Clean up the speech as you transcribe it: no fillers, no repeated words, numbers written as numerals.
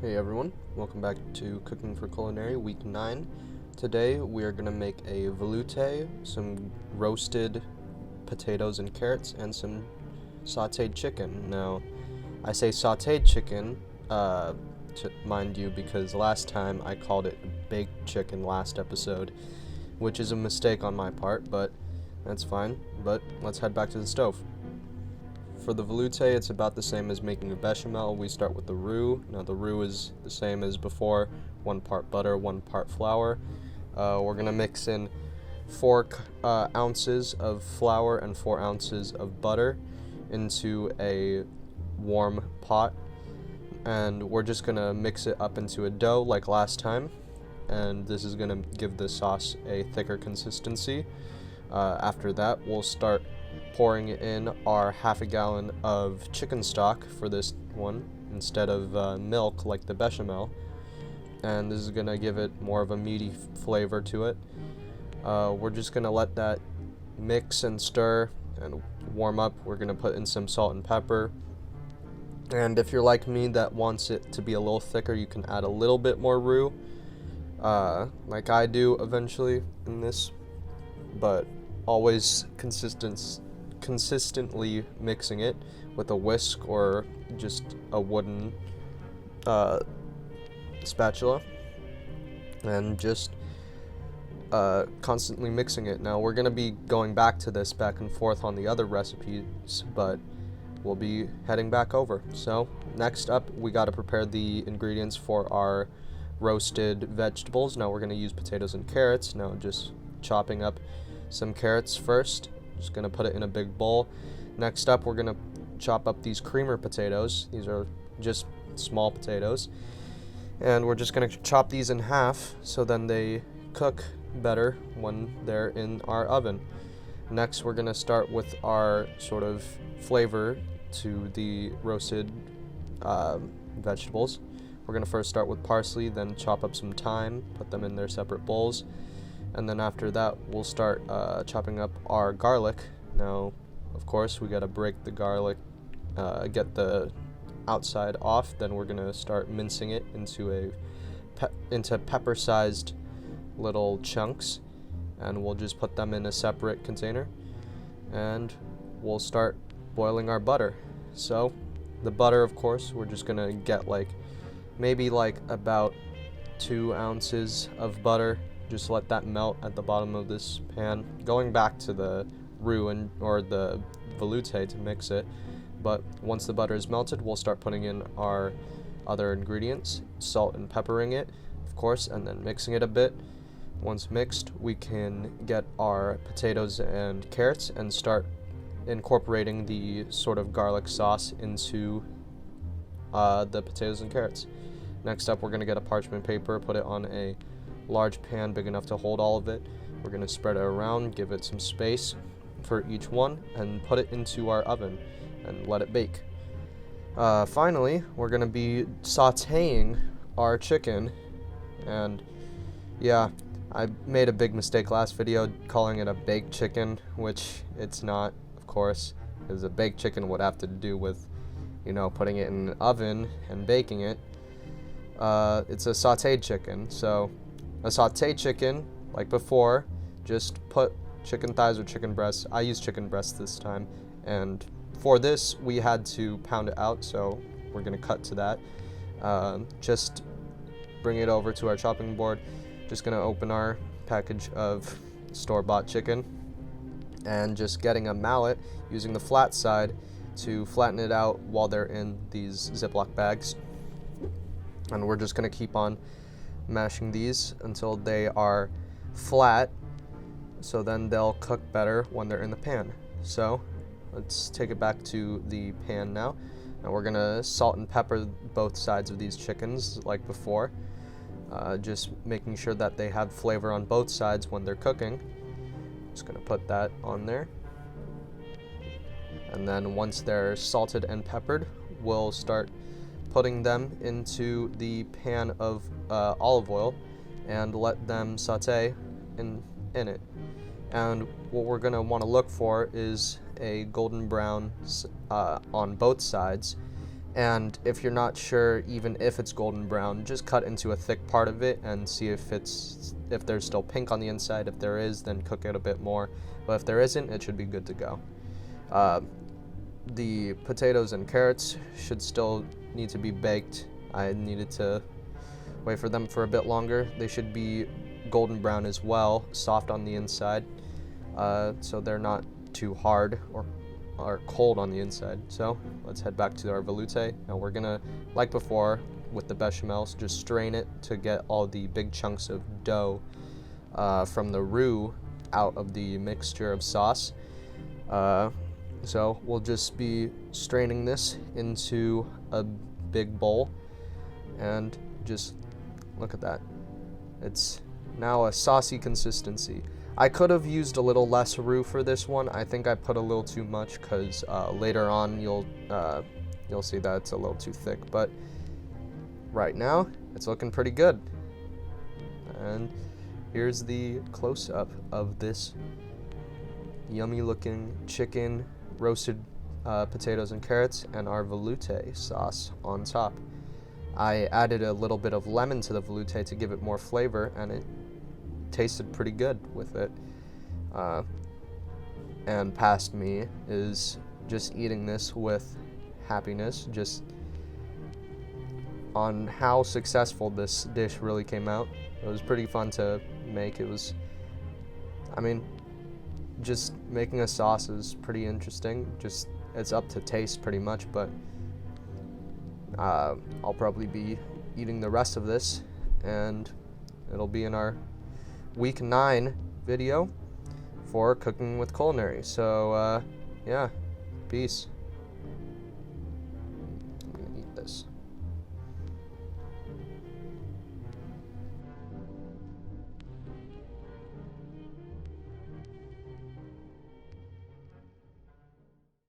Hey everyone, welcome back to Cooking for Culinary Week 9. Today we are going to make a velouté, some roasted potatoes and carrots, and some sautéed chicken. Now, I say sautéed chicken, mind you, because last time I called it baked chicken last episode, which is a mistake on my part, but that's fine. But let's head back to the stove. For the velouté, it's about the same as making a bechamel. We start with the roux. Now the roux is the same as before, 1 part butter, 1 part flour. We're going to mix in 4 ounces of flour and 4 ounces of butter into a warm pot. And we're just going to mix it up into a dough like last time. And this is going to give the sauce a thicker consistency. After that, we'll start pouring in our half a gallon of chicken stock for this one instead of milk like the bechamel, and this is going to give it more of a meaty flavor to it. We're just going to let that mix and stir and warm up. We're going to put in some salt and pepper, and if you're like me that wants it to be a little thicker, you can add a little bit more roux, like I do eventually in this, but always consistently mixing it with a whisk or just a wooden spatula, and just constantly mixing it. Now we're going to be going back to this back and forth on the other recipes, but we'll be heading back over. So next up, we got to prepare the ingredients for our roasted vegetables. Now we're going to use potatoes and carrots. Now just chopping up some carrots first. Just going to put it in a big bowl. Next up, we're going to chop up these creamer potatoes. These are just small potatoes. And we're just going to chop these in half so then they cook better when they're in our oven. Next, we're going to start with our sort of flavor to the roasted vegetables. We're going to first start with parsley, then chop up some thyme, put them in their separate bowls. And then after that, we'll start chopping up our garlic. Now, of course, we got to break the garlic, get the outside off. Then we're going to start mincing it into pepper-sized little chunks. And we'll just put them in a separate container. And we'll start boiling our butter. So, the butter, of course, we're just going to get maybe about 2 ounces of butter. Just let that melt at the bottom of this pan. Going back to the roux or the velouté to mix it. But once the butter is melted, we'll start putting in our other ingredients, salt and peppering it, of course, and then mixing it a bit. Once mixed, we can get our potatoes and carrots and start incorporating the sort of garlic sauce into the potatoes and carrots. Next up, we're going to get a parchment paper, put it on a large pan big enough to hold all of it. We're going to spread it around, give it some space for each one, and put it into our oven and let it bake. Finally, we're going to be sautéing our chicken, and yeah, I made a big mistake last video calling it a baked chicken, which it's not, of course, because a baked chicken would have to do with, putting it in an oven and baking it. It's a sautéed chicken, so a sautéed chicken, like before, just put chicken thighs or chicken breasts. I used chicken breasts this time, and for this, we had to pound it out, so we're going to cut to that. Just bring it over to our chopping board. Just going to open our package of store-bought chicken, and just getting a mallet, using the flat side to flatten it out while they're in these Ziploc bags. And we're just going to keep on mashing these until they are flat, so then they'll cook better when they're in the pan. So let's take it back to the pan now, and we're gonna salt and pepper both sides of these chickens like before, just making sure that they have flavor on both sides when they're cooking. Just gonna put that on there, and then once they're salted and peppered, we'll start putting them into the pan of olive oil and let them sauté in it. And what we're going to want to look for is a golden brown on both sides, And if you're not sure even if it's golden brown, just cut into a thick part of it and see if there's still pink on the inside. If there is, then cook it a bit more. But if there isn't, it should be good to go. The potatoes and carrots should still need to be baked. I needed to wait for them for a bit longer. They should be golden brown as well, soft on the inside, so they're not too hard or cold on the inside. So let's head back to our velouté, and we're gonna, like before with the bechamels, just strain it to get all the big chunks of dough from the roux out of the mixture of sauce. So we'll just be straining this into a big bowl, and just look at that. It's now a saucy consistency. I could have used a little less roux for this one. I think I put a little too much because later on you'll see that it's a little too thick. But right now it's looking pretty good. And here's the close-up of this yummy looking chicken, roasted potatoes and carrots, and our velouté sauce on top. I added a little bit of lemon to the velouté to give it more flavor, and it tasted pretty good with it. And past me is just eating this with happiness, just on how successful this dish really came out. It was pretty fun to make. Just making a sauce is pretty interesting. Just, it's up to taste pretty much, but I'll probably be eating the rest of this, and it'll be in our week 9 video for cooking with Culinary. So yeah, peace.